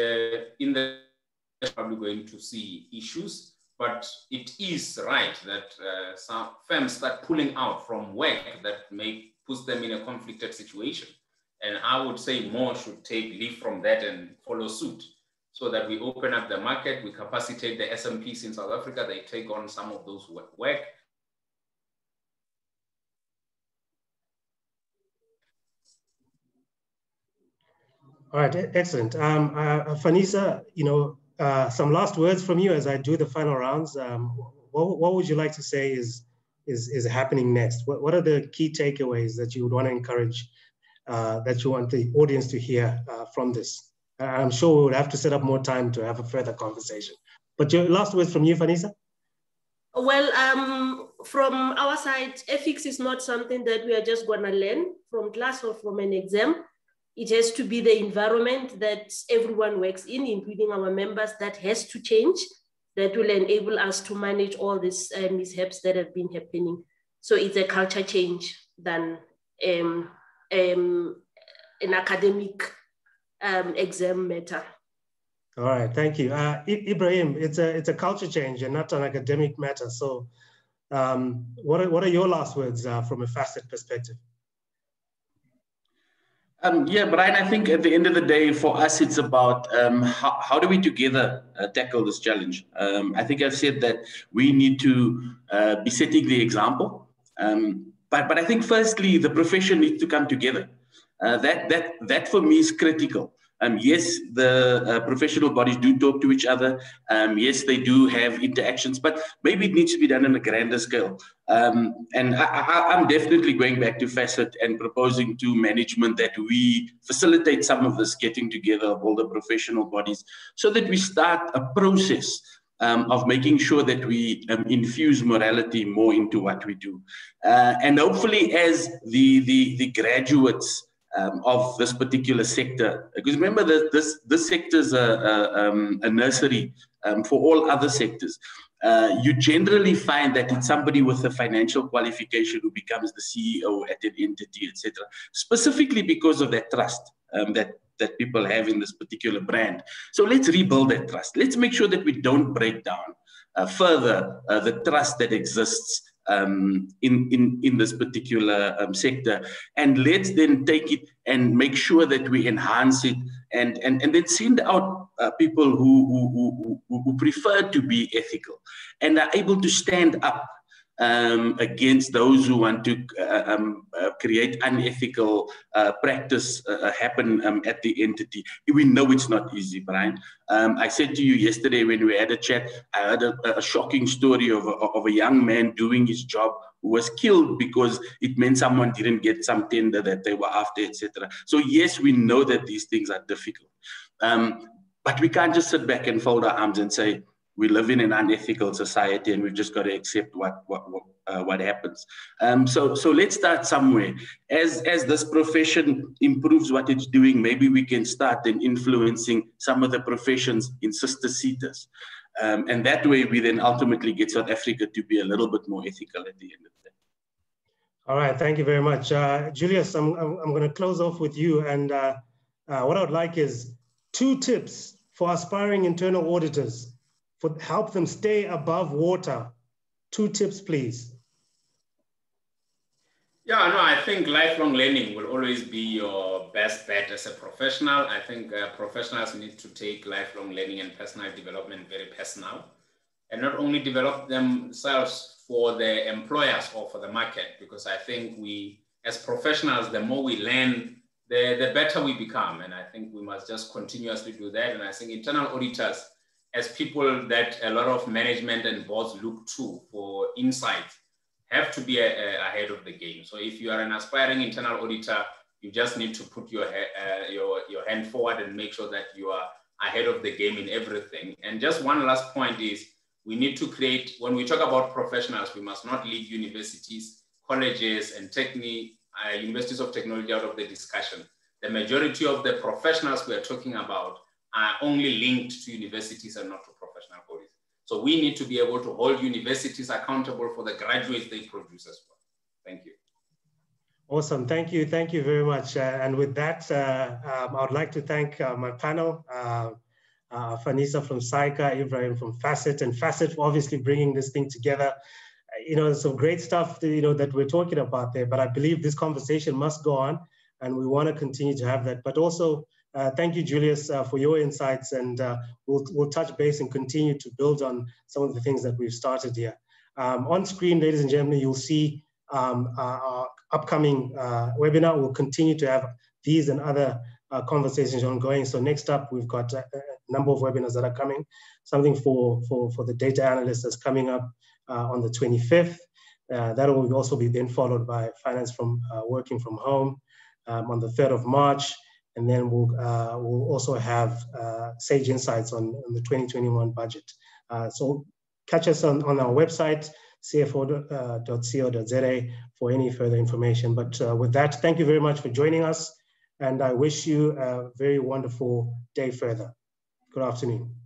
probably going to see issues, but it is right that some firms start pulling out from work that puts them in a conflicted situation. And I would say more should take leave from that and follow suit, so that we open up the market, we capacitate the SMPs in South Africa, they take on some of those work. All right, excellent. Fanisa, some last words from you as I do the final rounds. What would you like to say is happening next? What are the key takeaways that you would want to encourage, that you want the audience to hear from this? I'm sure we would have to set up more time to have a further conversation. But your last words from you, Fanisa? Well, from our side, ethics is not something that we are just going to learn from class or from an exam. It has to be the environment that everyone works in, including our members, that has to change, that will enable us to manage all these mishaps that have been happening. So it's a culture change than an academic exam matter. All right, thank you. Ebrahim, it's a culture change and not an academic matter. So what are your last words from a Fasset perspective? Yeah, Brian, I think at the end of the day, for us, it's about how do we together tackle this challenge. I think I've said that we need to be setting the example. But I think firstly, the profession needs to come together. That for me is critical. Yes, the professional bodies do talk to each other. Yes, they do have interactions, but maybe it needs to be done on a grander scale. And I'm definitely going back to Fasset and proposing to management that we facilitate some of this getting together of all the professional bodies so that we start a process of making sure that we infuse morality more into what we do. And hopefully as the graduates of this particular sector, because remember that this sector is a nursery for all other sectors. You generally find that it's somebody with a financial qualification who becomes the CEO at an entity, etc., specifically because of that trust that people have in this particular brand. So let's rebuild that trust. Let's make sure that we don't break down further the trust that exists in this particular sector, and let's then take it and make sure that we enhance it and then send out people who prefer to be ethical and are able to stand up against those who want to create unethical practice happen at the entity. We know it's not easy, Brian. I said to you yesterday when we had a chat, I heard a shocking story of a young man doing his job who was killed because it meant someone didn't get some tender that they were after, etc. So yes, we know that these things are difficult. But we can't just sit back and fold our arms and say, we live in an unethical society and we've just got to accept what happens. So let's start somewhere. As this profession improves what it's doing, maybe we can start then influencing some of the professions in sister seaters. And that way we then ultimately get South Africa to be a little bit more ethical at the end of the day. All right, thank you very much. Julius, I'm going to close off with you. And what I would like is 2 tips for aspiring internal auditors, for help them stay above water? 2 tips, please. Yeah, no, I think lifelong learning will always be your best bet as a professional. I think professionals need to take lifelong learning and personal development very personal, and not only develop themselves for the employers or for the market, because I think we, as professionals, the more we learn, the better we become. And I think we must just continuously do that. And I think internal auditors, as people that a lot of management and boards look to for insight, have to be ahead of the game. So if you are an aspiring internal auditor, you just need to put your hand forward and make sure that you are ahead of the game in everything. And just one last point is, we need to create, when we talk about professionals, we must not leave universities, colleges, and universities of technology out of the discussion. The majority of the professionals we are talking about are only linked to universities and not to professional bodies. So we need to be able to hold universities accountable for the graduates they produce as well. Thank you. Awesome, thank you very much. And with that, I would like to thank my panel, Fanisa from SAICA, Ebrahim from Fasset, and Fasset for obviously bringing this thing together. You know, some great stuff, that we're talking about there, but I believe this conversation must go on, and we want to continue to have that. But also, thank you, Julius, for your insights, and we'll touch base and continue to build on some of the things that we've started here. On screen, ladies and gentlemen, you'll see our upcoming webinar. We'll continue to have these and other conversations ongoing. So next up, we've got a number of webinars that are coming. Something for the data analysts that's coming up on the 25th. That will also be then followed by finance from working from home on the 3rd of March. And then we'll also have Sage Insights on the 2021 budget. So catch us on our website, cfo.co.za, for any further information. But with that, thank you very much for joining us. And I wish you a very wonderful day further. Good afternoon.